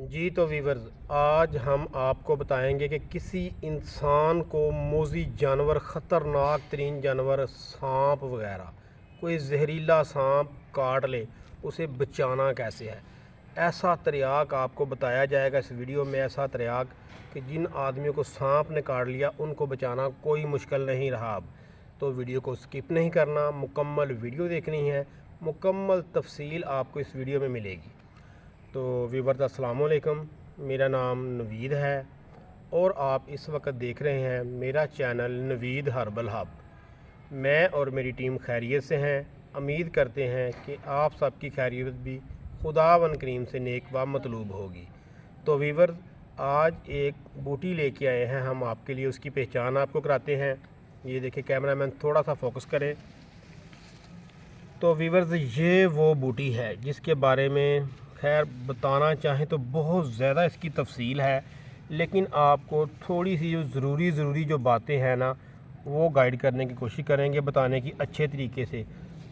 जी तो वीवर्स, आज हम आपको बताएंगे कि किसी इंसान को मोज़ी जानवर, ख़तरनाक तरीन जानवर, सांप वगैरह, कोई जहरीला सांप काट ले, उसे बचाना कैसे है। ऐसा तरियाक आपको बताया जाएगा इस वीडियो में, ऐसा तरियाक कि जिन आदमियों को सांप ने काट लिया उनको बचाना कोई मुश्किल नहीं रहा। अब तो वीडियो को स्किप नहीं करना, मुकम्मल वीडियो देखनी है, मुकम्मल तफसील आपको इस वीडियो में मिलेगी। तो व्यूअर्स अस्सलाम वालेकुम, मेरा नाम नवीद है और आप इस वक्त देख रहे हैं मेरा चैनल नवीद हर्बल हब। मैं और मेरी टीम खैरियत से हैं। उम्मीद करते हैं कि आप सबकी खैरियत भी खुदावन करीम से नेक व मतलूब होगी। तो व्यूअर्स, आज एक बूटी लेके आए हैं हम आपके लिए, उसकी पहचान आपको कराते हैं। ये देखिए, कैमरामैन थोड़ा सा फोकस करे। तो व्यूअर्स, ये वो बूटी है जिसके बारे में खैर बताना चाहें तो बहुत ज़्यादा इसकी तफसील है, लेकिन आपको थोड़ी सी जो ज़रूरी जो बातें हैं ना, वो गाइड करने की कोशिश करेंगे, बताने की अच्छे तरीके से।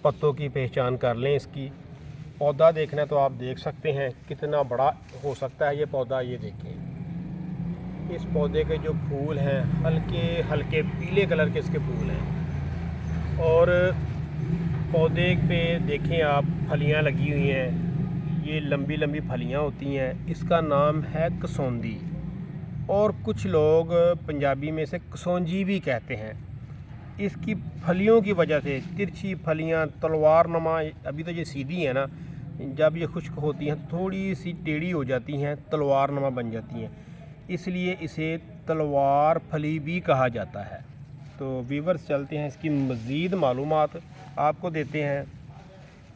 पत्तों की पहचान कर लें इसकी। पौधा देखना है तो आप देख सकते हैं कितना बड़ा हो सकता है ये पौधा। ये देखें, इस पौधे के जो फूल हैं हल्के हल्के पीले कलर के इसके फूल हैं, और पौधे पे देखें आप फलियां लगी हुई हैं, ये लंबी लंबी फलियां होती हैं। इसका नाम है कसौंदी, और कुछ लोग पंजाबी में से कसौंजी भी कहते हैं। इसकी फलियों की वजह से तिरछी फलियां, तलवार नमा, अभी तो ये सीधी है ना, जब ये खुश्क होती हैं तो थोड़ी सी टेढ़ी हो जाती हैं, तलवार नमा बन जाती हैं, इसलिए इसे तलवार फली भी कहा जाता है। तो व्यूअर्स, चलते हैं इसकी मज़ीद मालूमात आपको देते हैं,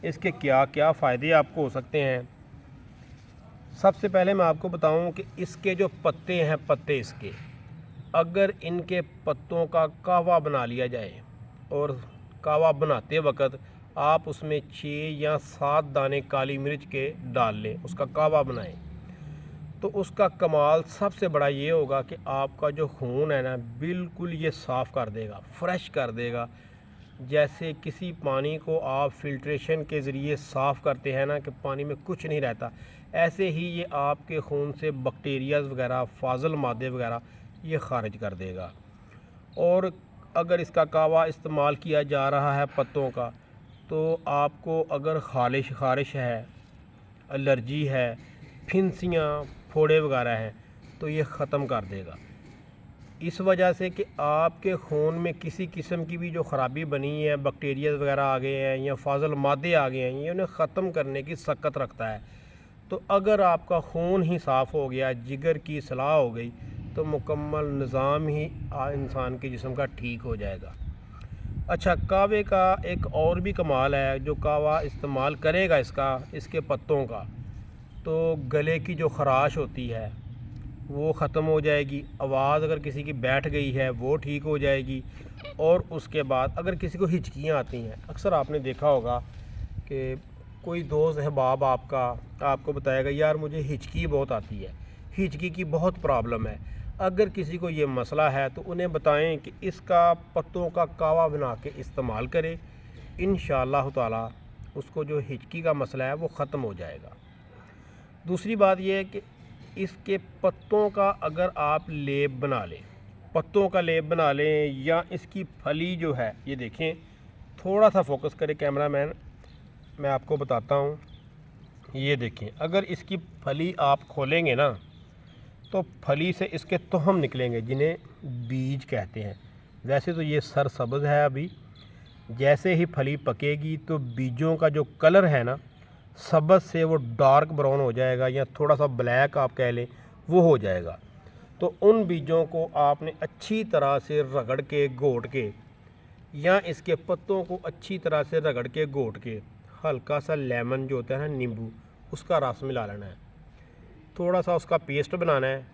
इसके क्या क्या फ़ायदे आपको हो सकते हैं। सबसे पहले मैं आपको बताऊं कि इसके जो पत्ते हैं, पत्ते इसके, अगर इनके पत्तों का कहवा बना लिया जाए, और कहवा बनाते वक्त आप उसमें 6 या 7 दाने काली मिर्च के डाल लें, उसका कहवा बनाएं, तो उसका कमाल सबसे बड़ा ये होगा कि आपका जो खून है ना, बिल्कुल ये साफ़ कर देगा, फ्रेश कर देगा। जैसे किसी पानी को आप फ़िल्ट्रेशन के ज़रिए साफ़ करते हैं ना, कि पानी में कुछ नहीं रहता, ऐसे ही ये आपके खून से बैक्टीरियाज़ वगैरह, फाजल मादे वगैरह ये ख़ारिज कर देगा। और अगर इसका कहवा इस्तेमाल किया जा रहा है पत्तों का, तो आपको अगर ख़ारिश है, एलर्जी है, फिंसियाँ, फोड़े वगैरह हैं, तो ये ख़त्म कर देगा। इस वजह से कि आपके खून में किसी किस्म की भी जो ख़राबी बनी है, बैक्टीरिया वगैरह आ गए हैं या फाजल मादे आ गए हैं, ये उन्हें ख़त्म करने की सकत रखता है। तो अगर आपका खून ही साफ़ हो गया, जिगर की सलाह हो गई, तो मुकम्मल निज़ाम ही इंसान के जिस्म का ठीक हो जाएगा। अच्छा, कहवे का एक और भी कमाल है, जो कहवा इस्तेमाल करेगा इसके पत्तों का, तो गले की जो ख़राश होती है वो ख़त्म हो जाएगी। आवाज़ अगर किसी की बैठ गई है वो ठीक हो जाएगी। और उसके बाद अगर किसी को हिचकियाँ आती हैं, अक्सर आपने देखा होगा कि कोई दोस्त अहबाब आपको बताएगा, यार मुझे हिचकी बहुत आती है, हिचकी की बहुत प्रॉब्लम है। अगर किसी को ये मसला है तो उन्हें बताएं कि इसका पत्तों का कहवा बना के इस्तेमाल करें, इंशाअल्लाह ताला उसको जो हिचकी का मसला है वो ख़त्म हो जाएगा। दूसरी बात यह है कि इसके पत्तों का अगर आप लेप बना लें, पत्तों का लेप बना लें, या इसकी फली जो है, ये देखें, थोड़ा सा फोकस करें कैमरामैन, मैं आपको बताता हूँ। ये देखें, अगर इसकी फली आप खोलेंगे ना, तो फली से इसके तुहम निकलेंगे, जिन्हें बीज कहते हैं। वैसे तो ये सरसब्ज़ है अभी, जैसे ही फली पकेगी तो बीजों का जो कलर है ना, सब्ज़ से वो डार्क ब्राउन हो जाएगा, या थोड़ा सा ब्लैक आप कह लें, वो हो जाएगा। तो उन बीजों को आपने अच्छी तरह से रगड़ के, घोट के, या इसके पत्तों को अच्छी तरह से रगड़ के, घोट के, हल्का सा लेमन जो होता है ना, नींबू, उसका रस मिला लेना है, थोड़ा सा उसका पेस्ट बनाना है।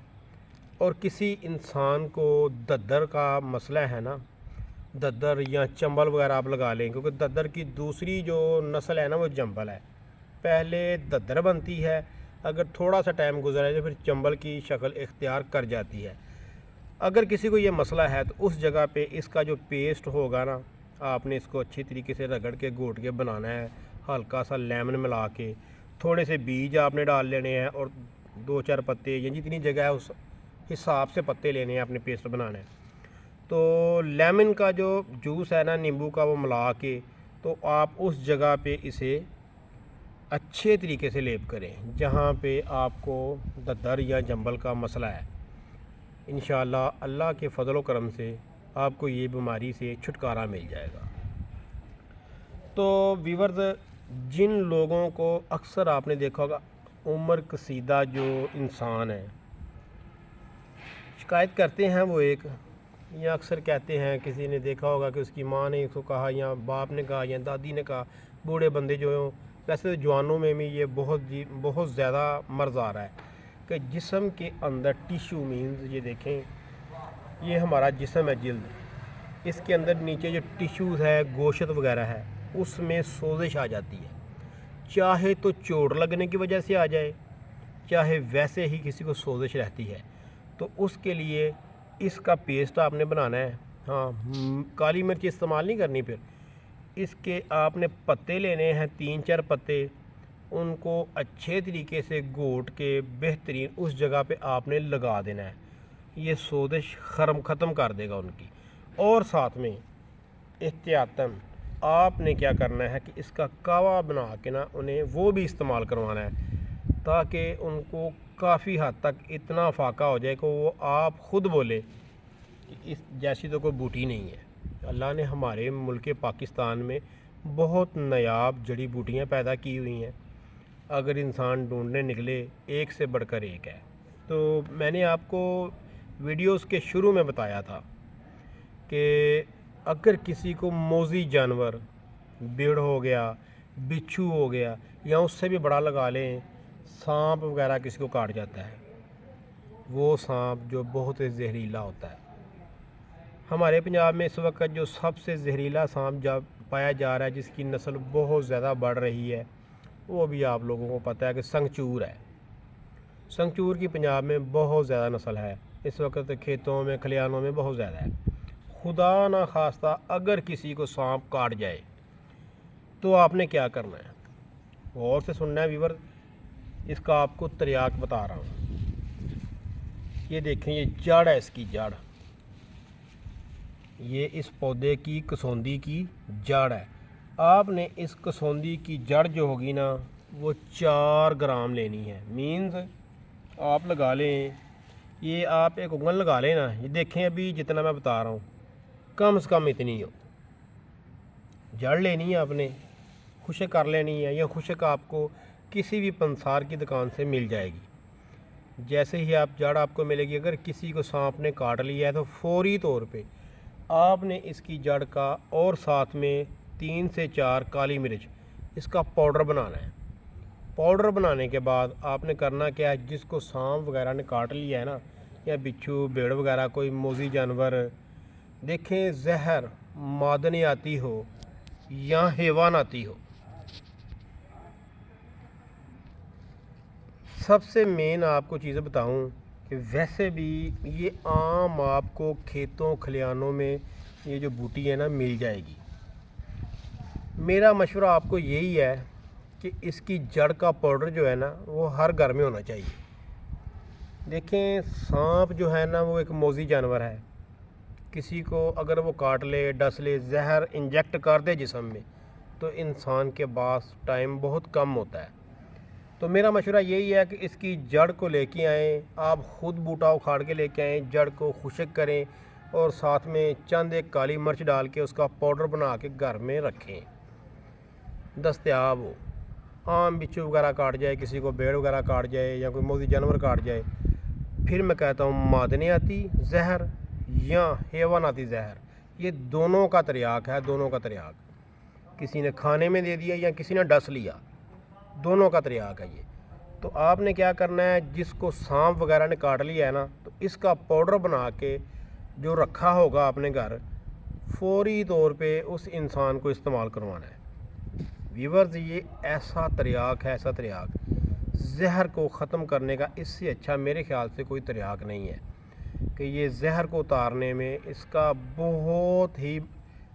और किसी इंसान को दद्दर का मसला है ना, दद्दर या चंबल वगैरह आप लगा लें, क्योंकि दद्दर की दूसरी जो नस्ल है ना, वो जंबल है। पहले दद्दर बनती है, अगर थोड़ा सा टाइम गुजरा तो फिर चंबल की शक्ल इख्तियार कर जाती है। अगर किसी को ये मसला है तो उस जगह पे इसका जो पेस्ट होगा ना, आपने इसको अच्छी तरीके से रगड़ के, घोट के बनाना है, हल्का सा लेमन मिला के, थोड़े से बीज आपने डाल लेने हैं, और 2-4 पत्ते या जितनी जगह है उस हिसाब से पत्ते लेने हैं, अपने पेस्ट बनाना है। तो लेमन का जो जूस है ना, नींबू का, वो मिला के तो आप उस जगह पे इसे अच्छे तरीके से लेप करें जहाँ पे आपको दर्द या जंबल का मसला है। इंशाअल्लाह अल्लाह के फजल व करम से आपको ये बीमारी से छुटकारा मिल जाएगा। तो व्यूअर्स, जिन लोगों को अक्सर आपने देखा होगा उम्र कसीदा जो इंसान है, शिकायत करते हैं वो एक, या अक्सर कहते हैं, किसी ने देखा होगा कि उसकी माँ ने उसको कहा या बाप ने कहा या दादी ने कहा, बूढ़े बंदे जो हों, वैसे तो जवानों में भी ये बहुत ज़्यादा मर्ज़ आ रहा है कि जिस्म के अंदर टिश्यू मीन्स, ये देखें ये हमारा जिस्म है, जिल्द, इसके अंदर नीचे जो टिश्यूज़ है, गोश्त वगैरह है, उसमें सोजिश आ जाती है। चाहे तो चोट लगने की वजह से आ जाए, चाहे वैसे ही किसी को सोजिश रहती है, तो उसके लिए इसका पेस्ट आपने बनाना है। हाँ, काली मिर्च इस्तेमाल नहीं करनी। फिर इसके आपने पत्ते लेने हैं, 3-4 पत्ते, उनको अच्छे तरीके से घोट के बेहतरीन उस जगह पे आपने लगा देना है। ये सोजिश ख़त्म कर देगा उनकी। और साथ में एहतियातन आपने क्या करना है कि इसका कावा बना के ना उन्हें वो भी इस्तेमाल करवाना है, ताकि उनको काफ़ी हद तक इतना फाका हो जाए कि वो आप ख़ुद बोले कि इस जैसी तो कोई बूटी नहीं है। अल्लाह ने हमारे मुल्क पाकिस्तान में बहुत नायाब जड़ी बूटियाँ पैदा की हुई हैं, अगर इंसान ढूंढने निकले एक से बढ़कर एक है। तो मैंने आपको वीडियोस के शुरू में बताया था कि अगर किसी को मोज़ी जानवर, भेड़ हो गया, बिच्छू हो गया, या उससे भी बड़ा लगा लें, सांप वगैरह किसी को काट जाता है, वो सांप जो बहुत ही जहरीला होता है। हमारे पंजाब में इस वक्त जो सबसे जहरीला सांप जब पाया जा रहा है, जिसकी नस्ल बहुत ज़्यादा बढ़ रही है, वो भी आप लोगों को पता है कि संगचूर है। संगचूर की पंजाब में बहुत ज़्यादा नस्ल है, इस वक्त खेतों में, खलिहानों में बहुत ज़्यादा है। खुदा ना खास्ता अगर किसी को सांप काट जाए तो आपने क्या करना है, गौर से सुनना है व्यूअर। इसका आपको तरियाक बता रहा हूँ। ये देखें, ये जड़ है, इसकी जड़, ये इस पौधे की कसौंदी की जड़ है। आपने इस कसौंदी की जड़ जो होगी ना, वो 4 ग्राम लेनी है। मीन्स आप लगा लें, ये आप एक उंगल लगा लें ना, ये देखें अभी जितना मैं बता रहा हूँ, कम से कम इतनी हो। जड़ लेनी है आपने, खुशक कर लेनी है, या खुशक आपको किसी भी पंसार की दुकान से मिल जाएगी। जैसे ही आप जड़ आपको मिलेगी, अगर किसी को सांप ने काट लिया है तो फौरी तौर पे आपने इसकी जड़ का और साथ में 3 से 4 काली मिर्च, इसका पाउडर बनाना है। पाउडर बनाने के बाद आपने करना क्या है, जिसको सांप वगैरह ने काट लिया है ना, या बिच्छू, भेड़ वगैरह, कोई मोज़ी जानवर, देखें जहर मादने आती हो या हैवान आती हो, सबसे मेन आपको चीज़ें बताऊं कि वैसे भी ये आम आपको खेतों खलिहानों में ये जो बूटी है ना मिल जाएगी। मेरा मशवरा आपको यही है कि इसकी जड़ का पाउडर जो है ना, वो हर घर में होना चाहिए। देखें, सांप जो है ना, वो एक मोज़ी जानवर है। किसी को अगर वो काट ले, डस ले, जहर इंजेक्ट कर दे जिस्म में, तो इंसान के पास टाइम बहुत कम होता है। तो मेरा मशवरा यही है कि इसकी जड़ को लेके आएँ, आप ख़ुद बूटा उखाड़ के लेके आएँ, जड़ को खुश्क करें और साथ में चंद एक काली मिर्च डाल के उसका पाउडर बना के घर में रखें, दस्तयाब हो। आम बिच्छू वगैरह काट जाए, किसी को भेड़ वगैरह काट जाए, या कोई मोज़ी जानवर काट जाए, फिर मैं कहता हूँ मादने आती जहर या हैवान आती जहर, ये दोनों का तरियाक है, दोनों का तरियाक। किसी ने खाने में दे दिया या किसी ने डस लिया, दोनों का तरियाक है ये। तो आपने क्या करना है, जिसको सांप वगैरह ने काट लिया है ना, तो इसका पाउडर बना के जो रखा होगा अपने घर, फौरी तौर पे उस इंसान को इस्तेमाल करवाना है। व्यूअर्स, ये ऐसा तरियाक है, ऐसा तरियाक, जहर को ख़त्म करने का इससे अच्छा मेरे ख्याल से कोई तरियाक नहीं है कि ये जहर को उतारने में इसका बहुत ही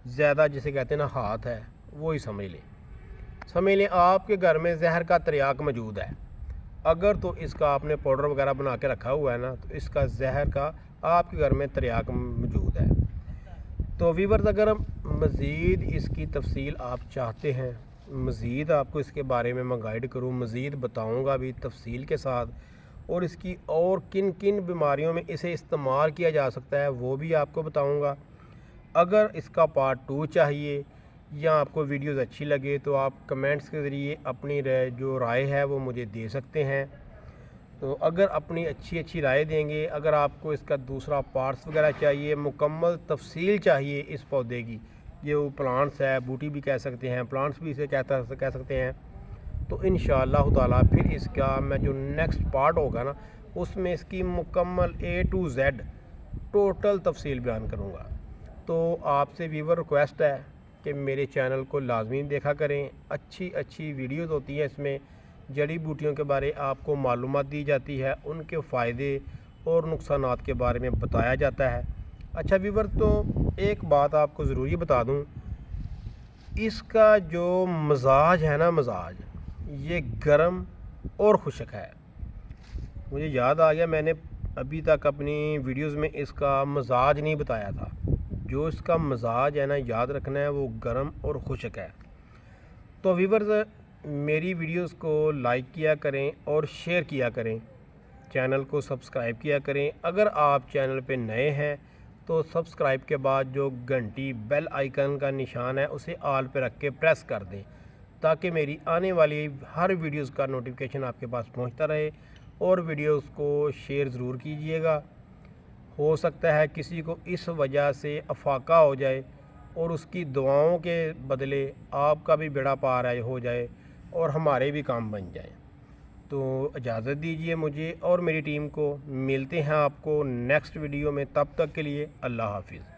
ज़्यादा, जिसे कहते हैं ना, हाथ है, वो ही समझ लें। आपके घर में जहर का तरियाक मौजूद है, اگر تو اس کا آپ نے پاؤڈر وغیرہ بنا کے رکھا ہوا ہے نا، تو اس کا زہر کا آپ کے گھر میں تریاک موجود ہے۔ تو ویورز، اگر مزید اس کی تفصیل آپ چاہتے ہیں، مزید آپ کو اس کے بارے میں گائیڈ کروں، مزید بتاؤں گا بھی تفصیل کے ساتھ، اور اس کی اور کن کن بیماریوں میں اسے استعمال کیا جا سکتا ہے وہ بھی آپ کو بتاؤں گا۔ اگر اس کا پارٹ 2 چاہیے یا آپ کو ویڈیوز اچھی لگے تو آپ کمنٹس کے ذریعے اپنی جو رائے ہے وہ مجھے دے سکتے ہیں۔ تو اگر اپنی اچھی رائے دیں گے، اگر آپ کو اس کا دوسرا پارٹس وغیرہ چاہیے، مکمل تفصیل چاہیے اس پودے کی، یہ وہ پلانٹس ہے، بوٹی بھی کہہ سکتے ہیں، پلانٹس بھی اسے کہہ سکتے ہیں، تو انشاءاللہ تعالیٰ پھر اس کا میں جو نیکسٹ پارٹ ہوگا نا، اس میں اس کی مکمل A to Z ٹوٹل تفصیل بیان کروں گا۔ تو آپ سے ویور ریکویسٹ ہے کہ میرے چینل کو لازمی دیکھا کریں، اچھی ویڈیوز ہوتی ہیں، اس میں جڑی بوٹیوں کے بارے آپ کو معلومات دی جاتی ہے، ان کے فائدے اور نقصانات کے بارے میں بتایا جاتا ہے۔ اچھا ویور، تو ایک بات آپ کو ضروری بتا دوں، اس کا جو مزاج ہے نا، مزاج یہ گرم اور خشک ہے۔ مجھے یاد آ گیا، میں نے ابھی تک اپنی ویڈیوز میں اس کا مزاج نہیں بتایا تھا۔ جو اس کا مزاج ہے نا، یاد رکھنا ہے، وہ گرم اور خشک ہے۔ تو ویورز، میری ویڈیوز کو لائک کیا کریں اور شیئر کیا کریں، چینل کو سبسکرائب کیا کریں۔ اگر آپ چینل پہ نئے ہیں تو سبسکرائب کے بعد جو گھنٹی بیل آئیکن کا نشان ہے اسے آل پہ رکھ کے پریس کر دیں، تاکہ میری آنے والی ہر ویڈیوز کا نوٹیفیکیشن آپ کے پاس پہنچتا رہے، اور ویڈیوز کو شیئر ضرور کیجئے گا۔ ہو سکتا ہے کسی کو اس وجہ سے افاقہ ہو جائے اور اس کی دعاؤں کے بدلے آپ کا بھی بیڑا پار ہو جائے اور ہمارے بھی کام بن جائیں۔ تو اجازت دیجئے مجھے اور میری ٹیم کو، ملتے ہیں آپ کو نیکسٹ ویڈیو میں، تب تک کے لیے اللہ حافظ۔